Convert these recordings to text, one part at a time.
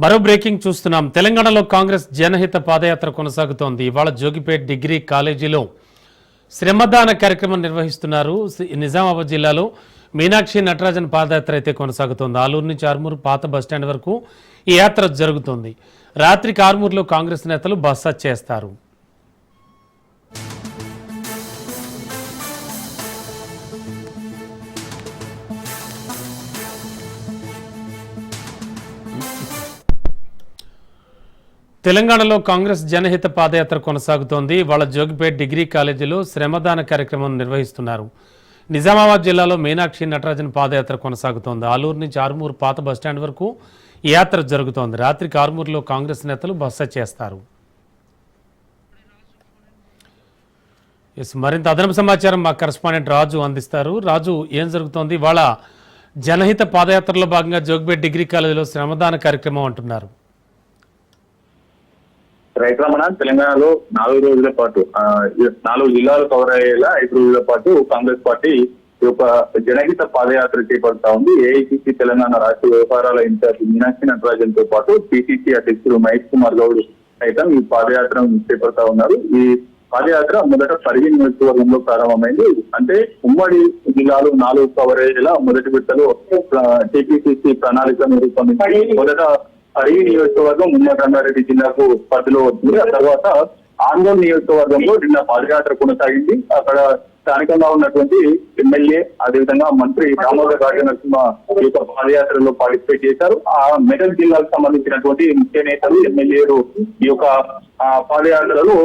మరో బ్రేకింగ్ చూస్తున్నాం. తెలంగాణలో కాంగ్రెస్ జనహిత పాదయాత్ర కొనసాగుతోంది. ఇవాళ జోగిపేట్ డిగ్రీ కాలేజీలో శ్రమదాన కార్యక్రమం నిర్వహిస్తున్నారు. నిజామాబాద్ జిల్లాలో మీనాక్షి నటరాజన్ పాదయాత్ర అయితే కొనసాగుతోంది. ఆలూరు నుంచి ఆర్మూరు పాత బస్టాండ్ వరకు ఈ యాత్ర జరుగుతోంది. రాత్రికి ఆర్మూరులో కాంగ్రెస్ నేతలు బస చేస్తారు. తెలంగాణలో కాంగ్రెస్ జనహిత పాదయాత్ర కొనసాగుతోంది. వాళ్ళ జోగిపేట్ డిగ్రీ కాలేజీలో శ్రమదాన కార్యక్రమం నిర్వహిస్తున్నారు. నిజామాబాద్ జిల్లాలో మీనాక్షి నటరాజన్ పాదయాత్ర కొనసాగుతోంది. ఆలూరు నుంచి ఆర్మూరు పాత బస్టాండ్ వరకు ఈ యాత్ర జరుగుతోంది. రాత్రికి ఆర్మూరులో కాంగ్రెస్ నేతలు బస చేస్తారు. మరింత అదనపు సమాచారం మా కరెస్పాండెంట్ రాజు అందిస్తారు. రాజు, ఏం జరుగుతోంది? వాళ్ళ జనహిత పాదయాత్రలో భాగంగా జోగిపేట్ డిగ్రీ కాలేజీలో శ్రమదాన కార్యక్రమం అంటున్నారు. రైట్ రమణ, తెలంగాణలో 4 రోజుల పాటు 4 జిల్లాలు కవర్ అయ్యేలా 5 రోజుల పాటు కాంగ్రెస్ పార్టీ ఈ యొక్క జనహిత పాదయాత్ర చేపడతా ఉంది. ఏఐసిసి తెలంగాణ రాష్ట్ర వ్యవహారాల ఇన్ఛార్జ్ మీనాక్షి నటరాజన్ తో పాటు పిసిసి అధ్యక్షుడు మహేష్ కుమార్ గౌడ్ సైతం ఈ పాదయాత్ర చేపడతా ఉన్నారు. ఈ పాదయాత్ర మొదట పరిగి నియోజకవర్గంలో ప్రారంభమైంది. అంటే ఉమ్మడి జిల్లాలు 4 కవర్ అయ్యేలా మొదటి విడతలో టిపిసిసి ప్రణాళికను రూపొందించి మొదట పరిగి నియోజకవర్గం ఉమ్మడి రంగారెడ్డి జిల్లాకు పరిధిలో వచ్చింది. ఆ తర్వాత ఆందోళన నియోజకవర్గంలో నిన్న పాదయాత్ర కొనసాగింది. అక్కడ స్థానికంగా ఉన్నటువంటి ఎమ్మెల్యే, అదేవిధంగా మంత్రి దామోదర్ రాజనరసింహ ఈ యొక్క పాదయాత్రలో పార్టిసిపేట్ చేశారు. ఆ మెదక్ జిల్లాకు సంబంధించినటువంటి ముఖ్య నేతలు, ఎమ్మెల్యేలు ఈ యొక్క పాదయాత్రలో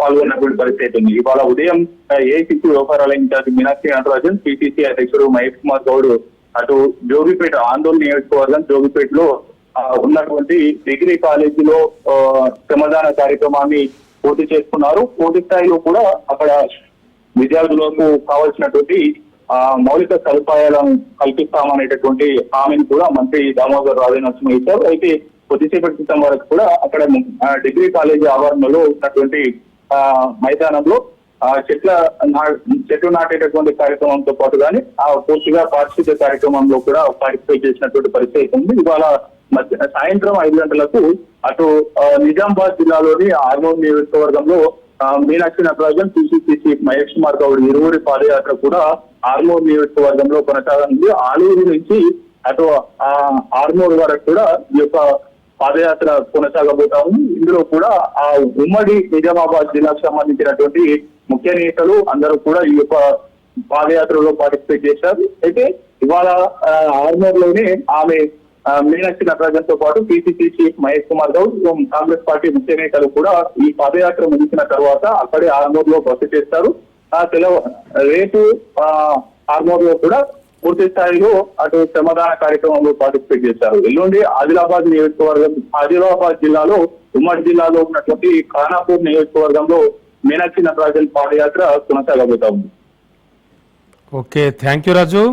పాల్గొన్నటువంటి పరిస్థితి ఉంది. ఇవాళ ఉదయం ఏఐసిసి వ్యవహారాల ఇన్ఛార్జ్ మీనాక్షి నటరాజన్, పిసిసి అధ్యక్షుడు మహేష్ కుమార్ గౌడ్ అటు జోగిపేట ఆందోళన నియోజకవర్గం జోగిపేటలో ఉన్నటువంటి డిగ్రీ కాలేజీలో శ్రమదాన కార్యక్రమాన్ని పూర్తి చేసుకున్నారు. పూర్తి స్థాయిలో కూడా అక్కడ విద్యార్థులకు కావాల్సినటువంటి మౌలిక సదుపాయాలను కల్పిస్తామనేటటువంటి హామీని కూడా మంత్రి దామోదర్ రాజనరసింహ ఇచ్చారు. అయితే కొద్దిసేపటి క్రితం వరకు కూడా అక్కడ డిగ్రీ కాలేజీ ఆవరణలో ఉన్నటువంటి మైదానంలో చెట్లు నాటేటటువంటి కార్యక్రమంతో పాటు కానీ పూర్తిగా పారిశుద్ధ్య కార్యక్రమంలో కూడా పార్టిసిపేట్ చేసినటువంటి పరిస్థితి ఉంది. ఇవాళ సాయంత్రం 5 గంటలకు అటు నిజామాబాద్ జిల్లాలోని ఆర్మూరు నియోజకవర్గంలో మీనాక్షి నటరాజన్, పిసిసి మహేష్ కుమార్ గౌడ్ ఇరువురి పాదయాత్ర కూడా ఆర్మూరు నియోజకవర్గంలో కొనసాగనుంది. ఆలూరు నుంచి అటు ఆర్మూరు వరకు కూడా ఈ యొక్క పాదయాత్ర కొనసాగబోతా ఉంది. ఇందులో కూడా ఆ ఉమ్మడి నిజామాబాద్ జిల్లాకు సంబంధించినటువంటి ముఖ్య నేతలు అందరూ కూడా ఈ యొక్క పాదయాత్రలో పార్టిసిపేట్ చేశారు. అయితే ఇవాళ ఆర్మూరులోనే ఆమె మీనాక్షి నటరాజన్ తో పాటు PCC chief Mahesh Kumar Goud, Congress party ముఖ్య నేతలు కూడా ఈ పాదయాత్ర ముగిసిన తర్వాత అక్కడే ఆర్మూరులో బస చేస్తారు. రేపు ఆర్మూరులో కూడా పూర్తి స్థాయిలో అటు శ్రమదాన కార్యక్రమంలో పార్టిసిపేట్ చేశారు. ఎల్లుండి ఆదిలాబాద్ నియోజకవర్గం, ఆదిలాబాద్ జిల్లాలో ఉమ్మడి జిల్లాలో ఉన్నటువంటి ఖానాపూర్ నియోజకవర్గంలో మీనాక్షి నటరాజన్ పాదయాత్ర కొనసాగబోతా ఉంది. Okay, thank you Raju.